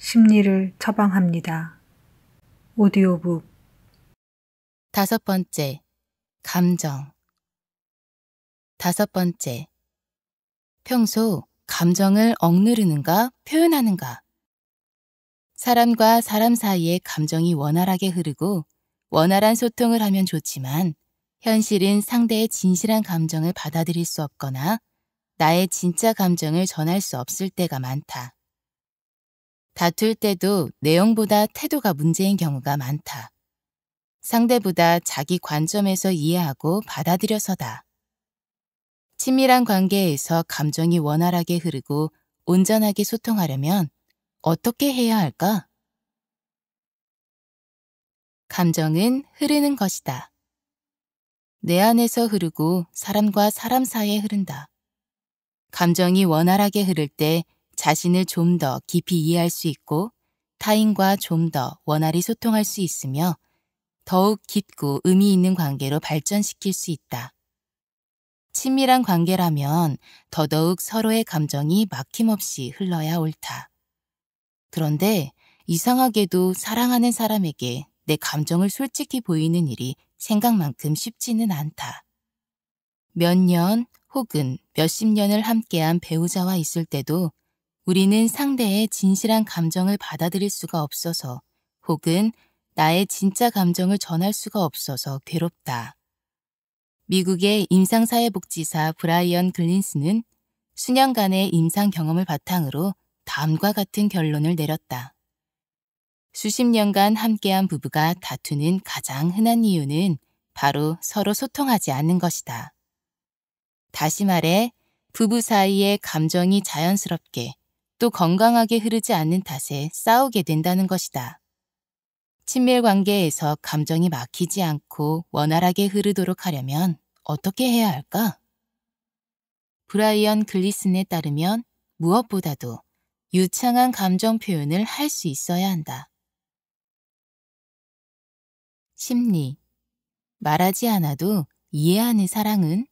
심리를 처방합니다. 오디오북 5번째, 감정. 5번째, 평소 감정을 억누르는가 표현하는가? 사람과 사람 사이의 감정이 원활하게 흐르고 원활한 소통을 하면 좋지만 현실은 상대의 진실한 감정을 받아들일 수 없거나 나의 진짜 감정을 전할 수 없을 때가 많다. 다툴 때도 내용보다 태도가 문제인 경우가 많다. 상대보다 자기 관점에서 이해하고 받아들여서다. 친밀한 관계에서 감정이 원활하게 흐르고 온전하게 소통하려면 어떻게 해야 할까? 감정은 흐르는 것이다. 내 안에서 흐르고 사람과 사람 사이에 흐른다. 감정이 원활하게 흐를 때 자신을 좀 더 깊이 이해할 수 있고 타인과 좀 더 원활히 소통할 수 있으며 더욱 깊고 의미 있는 관계로 발전시킬 수 있다. 친밀한 관계라면 더더욱 서로의 감정이 막힘없이 흘러야 옳다. 그런데 이상하게도 사랑하는 사람에게 내 감정을 솔직히 보이는 일이 생각만큼 쉽지는 않다. 몇 년 혹은 몇십 년을 함께한 배우자와 있을 때도 우리는 상대의 진실한 감정을 받아들일 수가 없어서 혹은 나의 진짜 감정을 전할 수가 없어서 괴롭다. 미국의 임상사회복지사 브라이언 글린스는 수년간의 임상 경험을 바탕으로 다음과 같은 결론을 내렸다. 수십 년간 함께한 부부가 다투는 가장 흔한 이유는 바로 서로 소통하지 않는 것이다. 다시 말해 부부 사이의 감정이 자연스럽게 또 건강하게 흐르지 않는 탓에 싸우게 된다는 것이다. 친밀 관계에서 감정이 막히지 않고 원활하게 흐르도록 하려면 어떻게 해야 할까? 브라이언 글리슨에 따르면 무엇보다도 유창한 감정 표현을 할 수 있어야 한다. 심리, 말하지 않아도 이해하는 사랑은?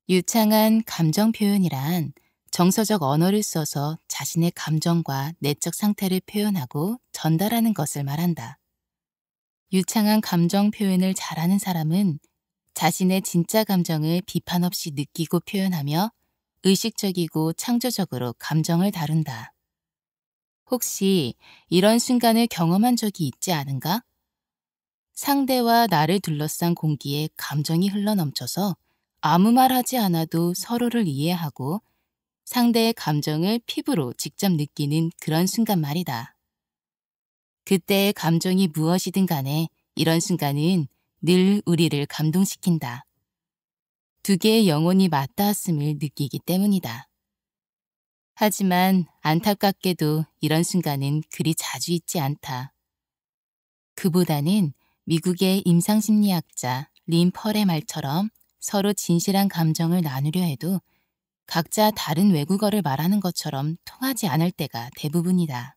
유창한 감정 표현이란 정서적 언어를 써서 자신의 감정과 내적 상태를 표현하고 전달하는 것을 말한다. 유창한 감정 표현을 잘하는 사람은 자신의 진짜 감정을 비판 없이 느끼고 표현하며 의식적이고 창조적으로 감정을 다룬다. 혹시 이런 순간을 경험한 적이 있지 않은가? 상대와 나를 둘러싼 공기에 감정이 흘러넘쳐서 아무 말 하지 않아도 서로를 이해하고 상대의 감정을 피부로 직접 느끼는 그런 순간 말이다. 그때의 감정이 무엇이든 간에 이런 순간은 늘 우리를 감동시킨다. 두 개의 영혼이 맞닿았음을 느끼기 때문이다. 하지만 안타깝게도 이런 순간은 그리 자주 있지 않다. 그보다는 미국의 임상심리학자 린 펄의 말처럼 서로 진실한 감정을 나누려 해도 각자 다른 외국어를 말하는 것처럼 통하지 않을 때가 대부분이다.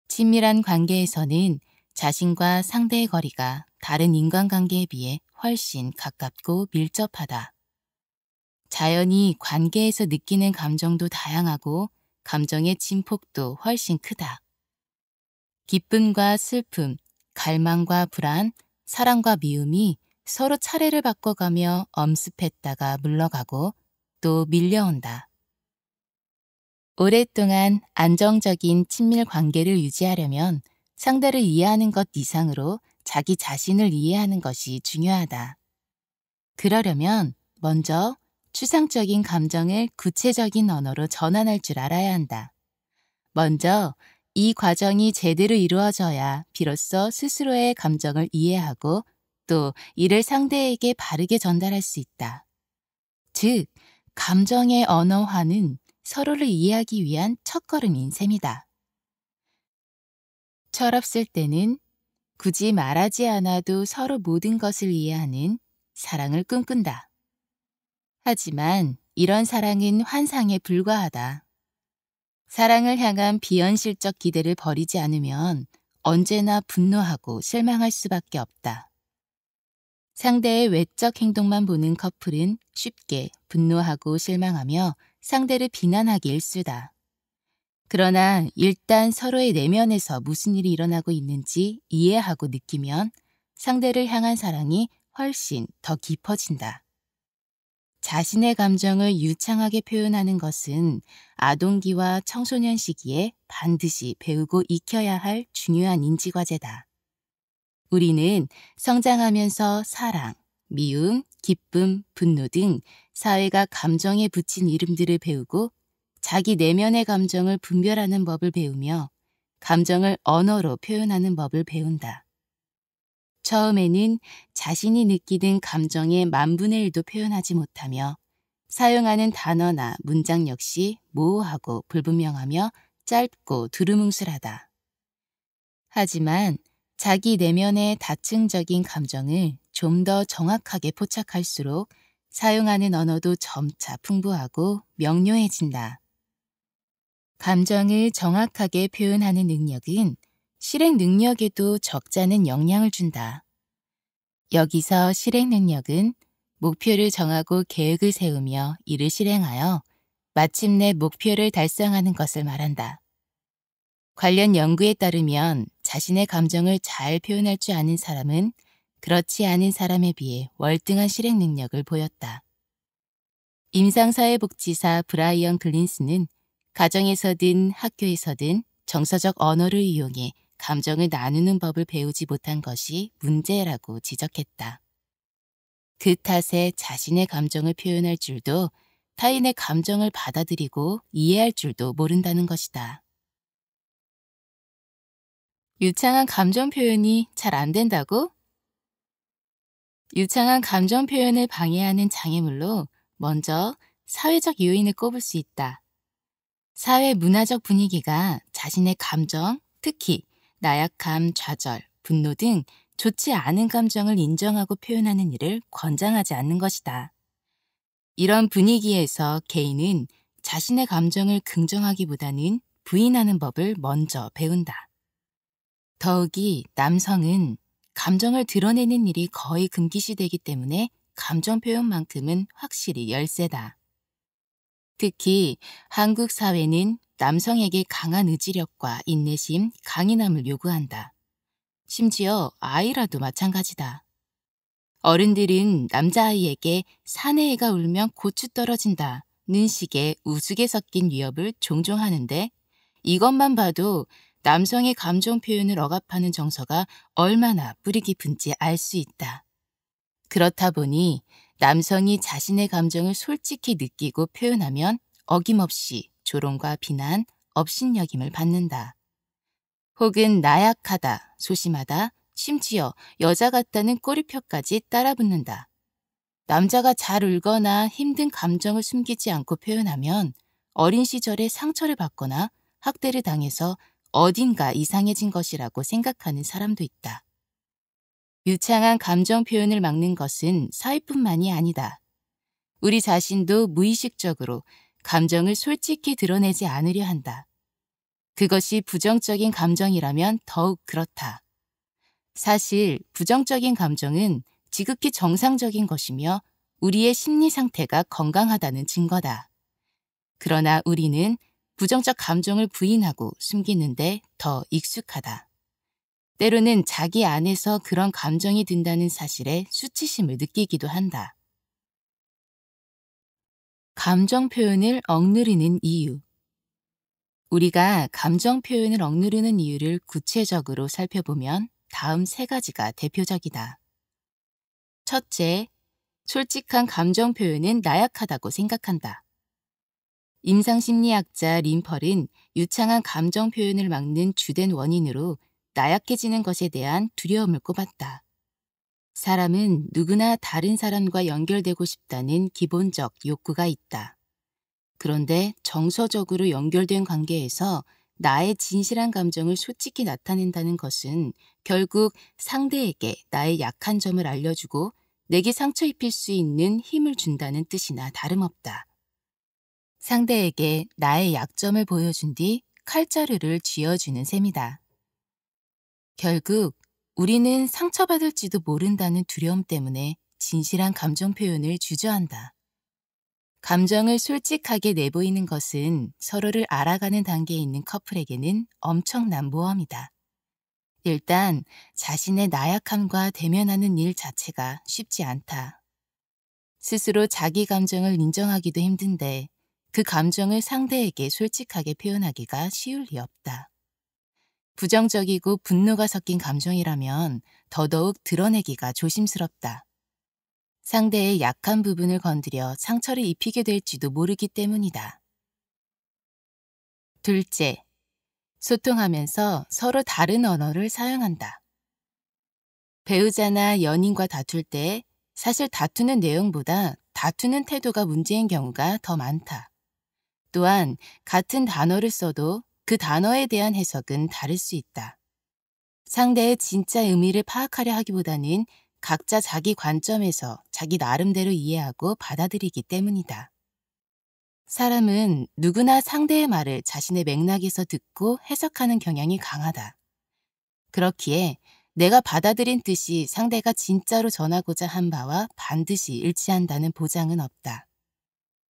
친밀한 관계에서는 자신과 상대의 거리가 다른 인간관계에 비해 훨씬 가깝고 밀접하다. 자연히 관계에서 느끼는 감정도 다양하고 감정의 진폭도 훨씬 크다. 기쁨과 슬픔, 갈망과 불안, 사랑과 미움이 서로 차례를 바꿔가며 엄습했다가 물러가고 또 밀려온다. 오랫동안 안정적인 친밀 관계를 유지하려면 상대를 이해하는 것 이상으로 자기 자신을 이해하는 것이 중요하다. 그러려면 먼저 추상적인 감정을 구체적인 언어로 전환할 줄 알아야 한다. 먼저 이 과정이 제대로 이루어져야 비로소 스스로의 감정을 이해하고 또 이를 상대에게 바르게 전달할 수 있다. 즉, 감정의 언어화는 서로를 이해하기 위한 첫걸음인 셈이다. 철없을 때는 굳이 말하지 않아도 서로 모든 것을 이해하는 사랑을 꿈꾼다. 하지만 이런 사랑은 환상에 불과하다. 사랑을 향한 비현실적 기대를 버리지 않으면 언제나 분노하고 실망할 수밖에 없다. 상대의 외적 행동만 보는 커플은 쉽게 분노하고 실망하며 상대를 비난하기 일쑤다. 그러나 일단 서로의 내면에서 무슨 일이 일어나고 있는지 이해하고 느끼면 상대를 향한 사랑이 훨씬 더 깊어진다. 자신의 감정을 유창하게 표현하는 것은 아동기와 청소년 시기에 반드시 배우고 익혀야 할 중요한 인지과제다. 우리는 성장하면서 사랑, 미움, 기쁨, 분노 등 사회가 감정에 붙인 이름들을 배우고 자기 내면의 감정을 분별하는 법을 배우며 감정을 언어로 표현하는 법을 배운다. 처음에는 자신이 느끼는 감정의 10,000,000도 표현하지 못하며 사용하는 단어나 문장 역시 모호하고 불분명하며 짧고 두루뭉술하다. 하지만 자기 내면의 다층적인 감정을 좀 더 정확하게 포착할수록 사용하는 언어도 점차 풍부하고 명료해진다. 감정을 정확하게 표현하는 능력은 실행 능력에도 적지 않은 영향을 준다. 여기서 실행 능력은 목표를 정하고 계획을 세우며 이를 실행하여 마침내 목표를 달성하는 것을 말한다. 관련 연구에 따르면 자신의 감정을 잘 표현할 줄 아는 사람은 그렇지 않은 사람에 비해 월등한 실행 능력을 보였다. 임상사회복지사 브라이언 글린스는 가정에서든 학교에서든 정서적 언어를 이용해 감정을 나누는 법을 배우지 못한 것이 문제라고 지적했다. 그 탓에 자신의 감정을 표현할 줄도 타인의 감정을 받아들이고 이해할 줄도 모른다는 것이다. 유창한 감정 표현이 잘 안 된다고? 유창한 감정 표현을 방해하는 장애물로 먼저 사회적 요인을 꼽을 수 있다. 사회 문화적 분위기가 자신의 감정, 특히 나약함, 좌절, 분노 등 좋지 않은 감정을 인정하고 표현하는 일을 권장하지 않는 것이다. 이런 분위기에서 개인은 자신의 감정을 긍정하기보다는 부인하는 법을 먼저 배운다. 더욱이 남성은 감정을 드러내는 일이 거의 금기시되기 때문에 감정 표현만큼은 확실히 열세다. 특히 한국 사회는 남성에게 강한 의지력과 인내심, 강인함을 요구한다. 심지어 아이라도 마찬가지다. 어른들은 남자아이에게 사내애가 울면 고추 떨어진다는 식의 우스개 섞인 위협을 종종 하는데 이것만 봐도 남성의 감정 표현을 억압하는 정서가 얼마나 뿌리 깊은지 알 수 있다. 그렇다 보니 남성이 자신의 감정을 솔직히 느끼고 표현하면 어김없이 조롱과 비난, 업신여김을 받는다. 혹은 나약하다, 소심하다, 심지어 여자 같다는 꼬리표까지 따라붙는다. 남자가 잘 울거나 힘든 감정을 숨기지 않고 표현하면 어린 시절에 상처를 받거나 학대를 당해서 어딘가 이상해진 것이라고 생각하는 사람도 있다. 유창한 감정 표현을 막는 것은 사회뿐만이 아니다. 우리 자신도 무의식적으로 감정을 솔직히 드러내지 않으려 한다. 그것이 부정적인 감정이라면 더욱 그렇다. 사실 부정적인 감정은 지극히 정상적인 것이며 우리의 심리 상태가 건강하다는 증거다. 그러나 우리는 부정적 감정을 부인하고 숨기는데 더 익숙하다. 때로는 자기 안에서 그런 감정이 든다는 사실에 수치심을 느끼기도 한다. 감정 표현을 억누르는 이유. 우리가 감정 표현을 억누르는 이유를 구체적으로 살펴보면 다음 3가지가 대표적이다. 첫째, 솔직한 감정 표현은 나약하다고 생각한다. 임상심리학자 림펄은 유창한 감정 표현을 막는 주된 원인으로 나약해지는 것에 대한 두려움을 꼽았다. 사람은 누구나 다른 사람과 연결되고 싶다는 기본적 욕구가 있다. 그런데 정서적으로 연결된 관계에서 나의 진실한 감정을 솔직히 나타낸다는 것은 결국 상대에게 나의 약한 점을 알려주고 내게 상처 입힐 수 있는 힘을 준다는 뜻이나 다름없다. 상대에게 나의 약점을 보여준 뒤 칼자루를 쥐어주는 셈이다. 결국 우리는 상처받을지도 모른다는 두려움 때문에 진실한 감정 표현을 주저한다. 감정을 솔직하게 내보이는 것은 서로를 알아가는 단계에 있는 커플에게는 엄청난 모험이다. 일단 자신의 나약함과 대면하는 일 자체가 쉽지 않다. 스스로 자기 감정을 인정하기도 힘든데 그 감정을 상대에게 솔직하게 표현하기가 쉬울 리 없다. 부정적이고 분노가 섞인 감정이라면 더더욱 드러내기가 조심스럽다. 상대의 약한 부분을 건드려 상처를 입히게 될지도 모르기 때문이다. 둘째, 소통하면서 서로 다른 언어를 사용한다. 배우자나 연인과 다툴 때 사실 다투는 내용보다 다투는 태도가 문제인 경우가 더 많다. 또한 같은 단어를 써도 그 단어에 대한 해석은 다를 수 있다. 상대의 진짜 의미를 파악하려 하기보다는 각자 자기 관점에서 자기 나름대로 이해하고 받아들이기 때문이다. 사람은 누구나 상대의 말을 자신의 맥락에서 듣고 해석하는 경향이 강하다. 그렇기에 내가 받아들인 뜻이 상대가 진짜로 전하고자 한 바와 반드시 일치한다는 보장은 없다.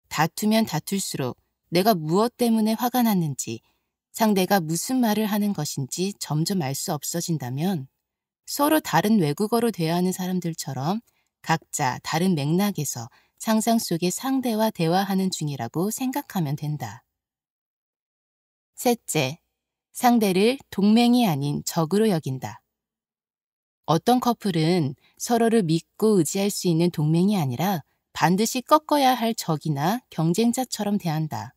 다투면 다툴수록 내가 무엇 때문에 화가 났는지, 상대가 무슨 말을 하는 것인지 점점 알 수 없어진다면 서로 다른 외국어로 대화하는 사람들처럼 각자 다른 맥락에서 상상 속의 상대와 대화하는 중이라고 생각하면 된다. 셋째, 상대를 동맹이 아닌 적으로 여긴다. 어떤 커플은 서로를 믿고 의지할 수 있는 동맹이 아니라 반드시 꺾어야 할 적이나 경쟁자처럼 대한다.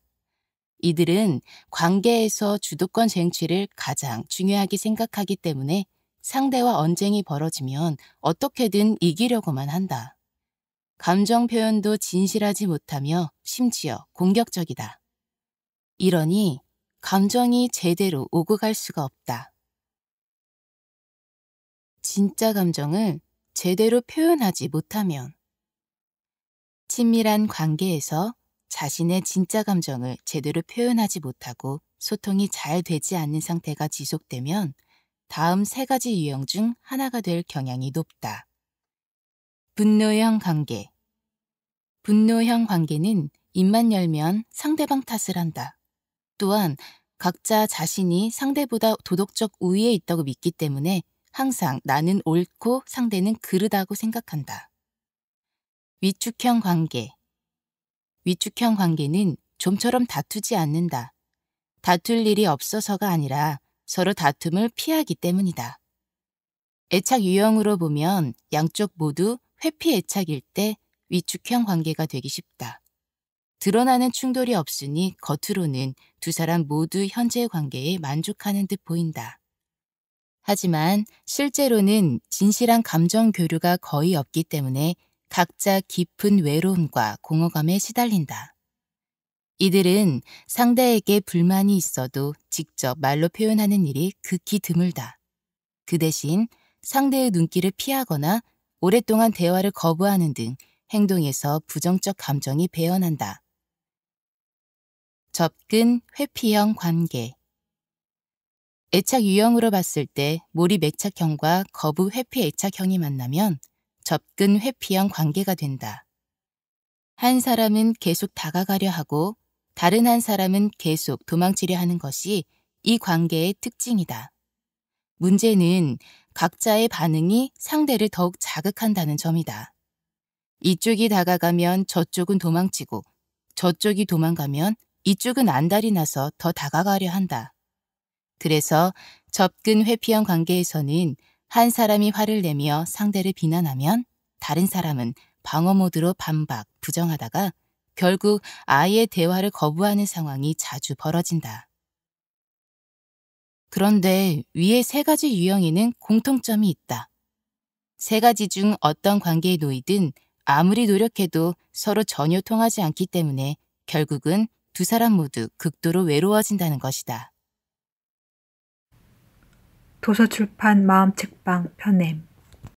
이들은 관계에서 주도권 쟁취를 가장 중요하게 생각하기 때문에 상대와 언쟁이 벌어지면 어떻게든 이기려고만 한다. 감정 표현도 진실하지 못하며 심지어 공격적이다. 이러니 감정이 제대로 오고 갈 수가 없다. 진짜 감정을 제대로 표현하지 못하면 친밀한 관계에서 자신의 진짜 감정을 제대로 표현하지 못하고 소통이 잘 되지 않는 상태가 지속되면 다음 3가지 유형 중 하나가 될 경향이 높다. 분노형 관계. 분노형 관계는 입만 열면 상대방 탓을 한다. 또한 각자 자신이 상대보다 도덕적 우위에 있다고 믿기 때문에 항상 나는 옳고 상대는 그르다고 생각한다. 위축형 관계. 위축형 관계는 좀처럼 다투지 않는다. 다툴 일이 없어서가 아니라 서로 다툼을 피하기 때문이다. 애착 유형으로 보면 양쪽 모두 회피 애착일 때 위축형 관계가 되기 쉽다. 드러나는 충돌이 없으니 겉으로는 두 사람 모두 현재 관계에 만족하는 듯 보인다. 하지만 실제로는 진실한 감정 교류가 거의 없기 때문에 각자 깊은 외로움과 공허감에 시달린다. 이들은 상대에게 불만이 있어도 직접 말로 표현하는 일이 극히 드물다. 그 대신 상대의 눈길을 피하거나 오랫동안 대화를 거부하는 등 행동에서 부정적 감정이 배어난다. 접근 회피형 관계. 애착 유형으로 봤을 때 몰입 애착형과 거부 회피 애착형이 만나면 접근 회피형 관계가 된다. 한 사람은 계속 다가가려 하고 다른 한 사람은 계속 도망치려 하는 것이 이 관계의 특징이다. 문제는 각자의 반응이 상대를 더욱 자극한다는 점이다. 이쪽이 다가가면 저쪽은 도망치고 저쪽이 도망가면 이쪽은 안달이 나서 더 다가가려 한다. 그래서 접근 회피형 관계에서는 한 사람이 화를 내며 상대를 비난하면 다른 사람은 방어 모드로 반박, 부정하다가 결국 아예 대화를 거부하는 상황이 자주 벌어진다. 그런데 위의 3가지 유형에는 공통점이 있다. 3가지 중 어떤 관계에 놓이든 아무리 노력해도 서로 전혀 통하지 않기 때문에 결국은 두 사람 모두 극도로 외로워진다는 것이다. 도서출판 마음책방 편엠